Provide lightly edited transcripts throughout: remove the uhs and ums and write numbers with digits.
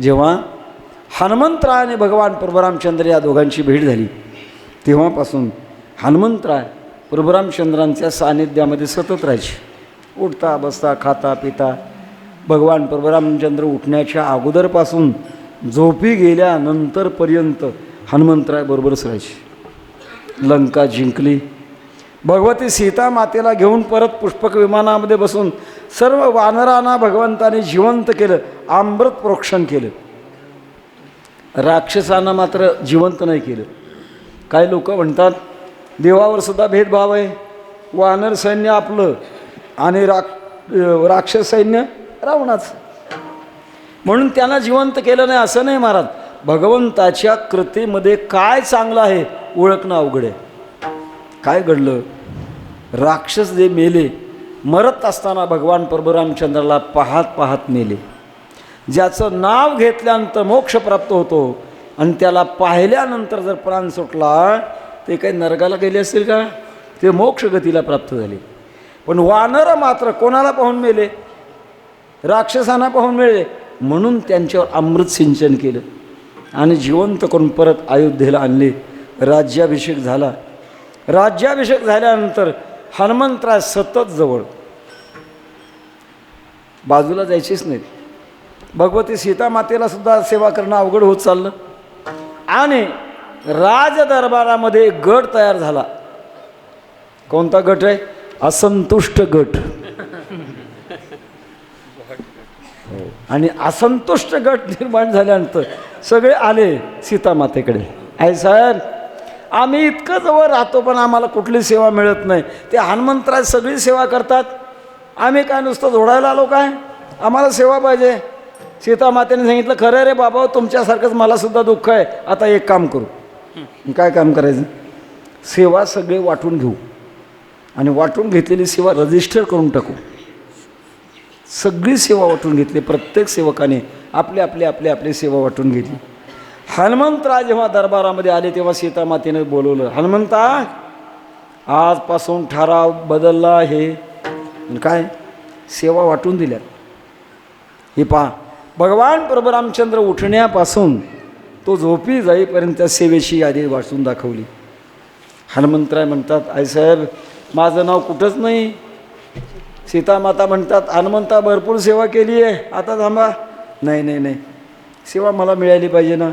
जेव्हा हनुमंतराय आणि भगवान प्रभुरामचंद्र या दोघांची भेट झाली तेव्हापासून हनुमंतराय प्रभुरामचंद्रांच्या सानिध्यामध्ये सतत राहायचे. उठता बसता खाता पिता भगवान प्रभुरामचंद्र उठण्याच्या अगोदरपासून झोपी गेल्यानंतरपर्यंत हनुमंतराय बरोबरच राहायचे. लंका जिंकली. भगवती सीता मातेला घेऊन परत पुष्पक विमानामध्ये बसून सर्व वानरांना भगवंताने जिवंत केलं, अमृत प्रोक्षण केलं. राक्षसांना मात्र जिवंत नाही केलं. काही लोक म्हणतात देवावर सुद्धा भेदभाव आहे, वानर सैन्य आपलं आणि राक्षस सैन्य रावणाचं, म्हणून त्यांना जिवंत केलं नाही असं नाही महाराज. भगवंताच्या कृतीमध्ये काय चांगलं आहे ओळखणं अवघड आहे. काय घडलं? राक्षस जे मेले, मरत असताना भगवान प्रभुरामचंद्राला पाहत पाहत मेले. ज्याचं नाव घेतल्यानंतर मोक्ष प्राप्त होतो आणि त्याला पाहिल्यानंतर जर प्राण सुटला ते काही नरकाला गेले असतील का? ते मोक्षगतीला प्राप्त झाले. पण वानर मात्र कोणाला पाहून मेले? राक्षसांना पाहून मेले. म्हणून त्यांच्यावर अमृत सिंचन केलं आणि जिवंत करून परत अयोध्येला आणले. राज्याभिषेक झाला. राज्याभिषेक झाल्यानंतर हनुमंतराय सतत जवळ, बाजूला जायचेच नाहीत. भगवती सीता मातेला सुद्धा सेवा करणं अवघड होत चाललं आणि राजदरबारामध्ये एक गट तयार झाला. कोणता गट आहे? असंतुष्ट गट. आणि असंतुष्ट गट निर्माण झाल्यानंतर सगळे आले सीतामातेकडे. आई साहेब, आम्ही इतकं जवळ राहतो पण आम्हाला कुठली सेवा मिळत नाही. ते हनुमंतराय सगळी सेवा करतात, आम्ही काय नुसतं जोडायला आलो काय? आम्हाला सेवा पाहिजे. सीतामातेने सांगितलं खरं रे बाबा, तुमच्यासारखंच मलासुद्धा दुःख आहे. आता एक काम करू. काय काम करायचं? सेवा सगळे वाटून घेऊ आणि वाटून घेतलेली सेवा रजिस्टर करून टाकू. सगळी सेवा वाटून घेतली. प्रत्येक सेवकाने आपली आपली आपली आपली सेवा वाटून घेतली. हनुमंतराय जेव्हा दरबारामध्ये आले तेव्हा सीतामातेने बोलवलं, हनुमंता आजपासून ठराव बदलला आहे. काय? सेवा वाटून दिल्यात. हे पहा, भगवान प्रभुरामचंद्र उठण्यापासून तो झोपी जाईपर्यंत त्या सेवेची यादी वाचून दाखवली. हनुमंतराय म्हणतात, आईसाहेब माझं नाव कुठंच नाही. सीतामाता म्हणतात, हनुमंता भरपूर सेवा केली आहे, आता थांबा. नाही नाही नाही, सेवा मला मिळाली पाहिजे ना.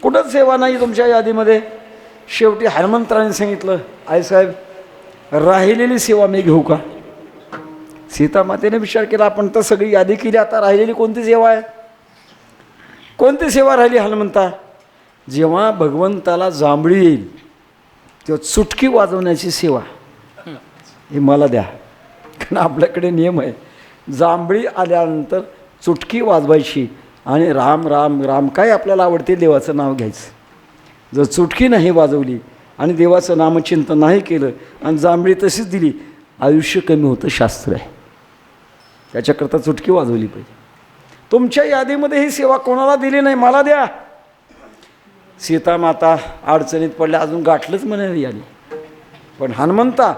कुठंच सेवा नाही तुमच्या यादीमध्ये. शेवटी हनुमंतरायाने सांगितलं, आईसाहेब राहिलेली सेवा मी घेऊ का? सीतामातेने विचार केला, आपण तर सगळी यादी केली, आता राहिलेली कोणती सेवा आहे? कोणती सेवा राहिली हनुमंता? जेव्हा भगवंताला जांभळी येईल तेव्हा चुटकी वाजवण्याची सेवा हे मला द्या. कारण आपल्याकडे नियम आहे, जांभळी आल्यानंतर चुटकी वाजवायची आणि राम राम राम काय आपल्याला आवडते देवाचं नाव घ्यायचं. जर चुटकी नाही वाजवली आणि देवाचं नामचिंतन नाही केलं आणि जांभळी तशीच दिली, आयुष्य कमी होतं शास्त्र आहे. त्याच्याकरता चुटकी वाजवली पाहिजे. तुमच्या यादीमध्ये ही सेवा कोणाला दिली नाही, मला द्या. सीतामाता अडचणीत पडल्या, अजून गाठलंच म्हणे यादी. पण हनुमंता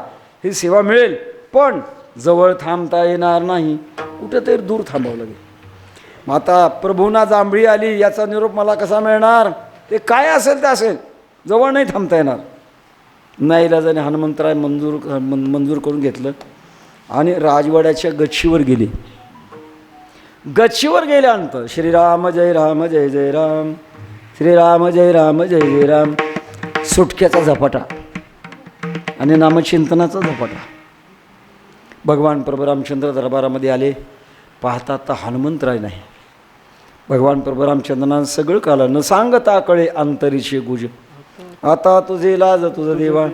ही सेवा मिळेल, पण जवळ थांबता येणार नाही, कुठेतरी दूर थांबावं लागेल. मग आता प्रभूंना जांभळी आली याचा निरोप मला कसा मिळणार? ते काय असेल ते असेल, जवळ नाही थांबता येणार. नाईलाजाने हनुमंतराय मंजूर करून घेतलं आणि राजवाड्याच्या गच्चीवर गेले. गच्चीवर गेल्यानंतर श्रीराम जय राम जय जय राम, श्रीराम जय राम जय जय राम, सुटक्याचा झपाटा आणि नामचिंतनाचा झपाटा. भगवान प्रभुरामचंद्र दरबारामध्ये आले. पाहतात तर हनुमंतराय नाही. भगवान प्रभुरामचंद्रांना सगळं कालं, न सांगता कळे अंतरीचे गुज, आता तुझे लाज तुझं देवा.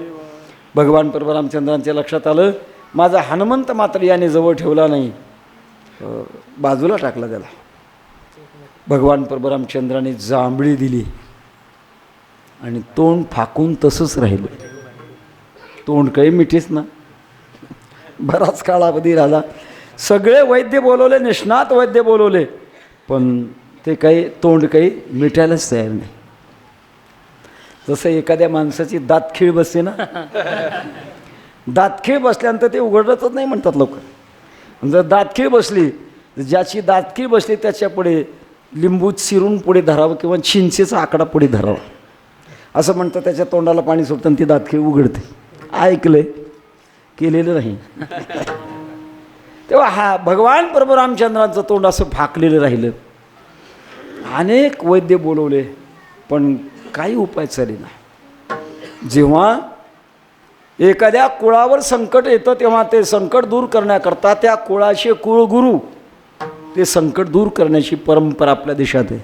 भगवान प्रभुरामचंद्रांच्या लक्षात आलं, माझा हनुमंत मात्र याने जवळ ठेवला नाही, बाजूला टाकला त्याला. भगवान प्रभुरामचंद्राने जांभळी दिली आणि तोंड फाकून तसंच राहिलं. तोंड काही मिठीच ना. बराच काळावधी राहिला. सगळे वैद्य बोलवले, निष्णात वैद्य बोलवले, पण ते काही तोंड काही मिटायलाच तयार नाही. जसं एखाद्या माणसाची दातखीळ बसते ना, दातखीळ बसल्यानंतर ते उघडतच नाही म्हणतात लोक. जर दातखीळ बसली, ज्याची दातखीळ बसली त्याच्या पुढे लिंबू चिरून पुढे धरावं किंवा चिंचेचा आकडा पुढे धरावा असं म्हणतं. त्याच्या तोंडाला पाणी सुटतं आणि ती दातखिळी उघडते. ऐकलंय, केलेलं नाही. तेव्हा हा भगवान प्रभू रामचंद्रांचं तोंड असं फाकलेलं राहिलं. अनेक वैद्य बोलवले पण काही उपाय चाले नाही. जेव्हा एखाद्या कुळावर संकट येतं तेव्हा ते संकट दूर करण्याकरता त्या कुळाचे कुळगुरू ते संकट दूर करण्याची परंपरा आपल्या देशात आहे.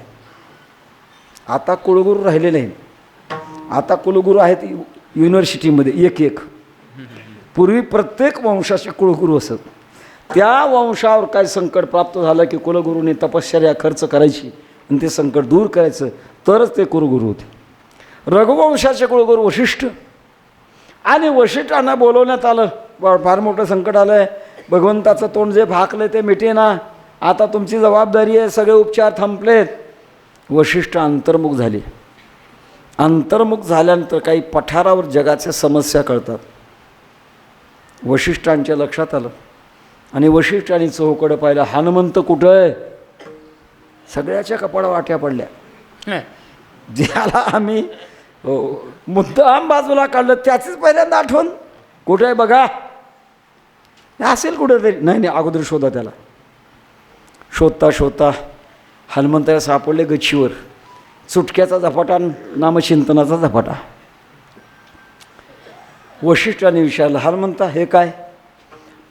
आता कुळगुरू राहिले नाही. आता कुलगुरू आहेत युनिव्हर्सिटीमध्ये एक एक. पूर्वी प्रत्येक वंशाचे कुळगुरू असत. त्या वंशावर काय संकट प्राप्त झालं की कुलगुरूने तपश्चर्या खर्च करायची आणि ते संकट दूर करायचं तरच ते कुलगुरू होते. रघुवंशाचे कुलगुरू वशिष्ठ आणि वशिष्ठांना बोलवण्यात आलं. फार मोठं संकट आलं आहे, भगवंताचं तोंड जे भाकलं ते मिटेना, आता तुमची जबाबदारी आहे, सगळे उपचार थांबलेत. वशिष्ठ अंतर्मुख झाले. अंतर्मुख झाल्यानंतर काही पठारावर जगाच्या समस्या कळतात. वशिष्ठांच्या लक्षात आलं आणि वशिष्ठांनी चौकडं पाहिलं, हनुमंत कुठं आहे? सगळ्याच्या कपाळा वाट्या पडल्या. ज्याला आम्ही मुद्दाम बाजूला काढलं त्याचीच पहिल्यांदा आठवण, कुठं आहे बघा, असेल कुठं तरी. नाही नाही, अगोदर शोधा त्याला. शोधता शोधता हनुमंताला सापडले गच्चीवर. चुटक्याचा झपाटा, नामचिंतनाचा झपाटा. वशिष्ठाने विचारलं, हनुमंता हे काय?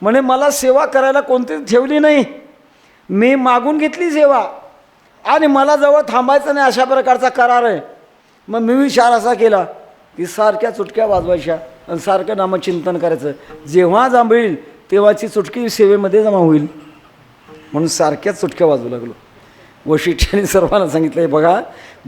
म्हणे मला सेवा करायला कोणतीच ठेवली नाही, मी मागून घेतली सेवा आणि मला जवळ थांबायचं नाही अशा प्रकारचा करार आहे. मग मी विचार असा केला की सारख्या चुटक्या वाजवायच्या आणि सारखं नामचिंतन करायचं, जेव्हा जांभळील तेव्हाची चुटकी सेवेमध्ये जमा होईल म्हणून सारख्याच चुटक्या वाजवू लागलो. वशिष्ठांनी सर्वांना सांगितलं, बघा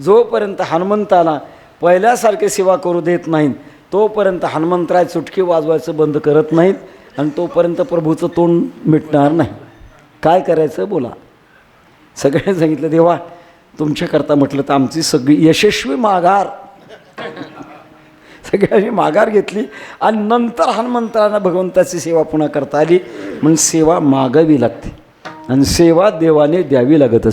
जोपर्यंत हनुमंताला पहिल्यासारखे सेवा करू देत नाहीत तोपर्यंत हनुमंतराय चुटकी वाजवायचं बंद करत नाहीत आणि तोपर्यंत प्रभूचं तोंड मिटणार नाही. काय करायचं बोला. सगळ्यांनी सांगितलं, देवा तुमच्याकरता म्हटलं तर आमची सगळी यशस्वी माघार. सगळ्यांनी माघार घेतली आणि नंतर हनुमंतरांना भगवंताची सेवा पुन्हा करता आली. म्हणून सेवा मागावी लागते आणि सेवा देवाने द्यावी लागत असते.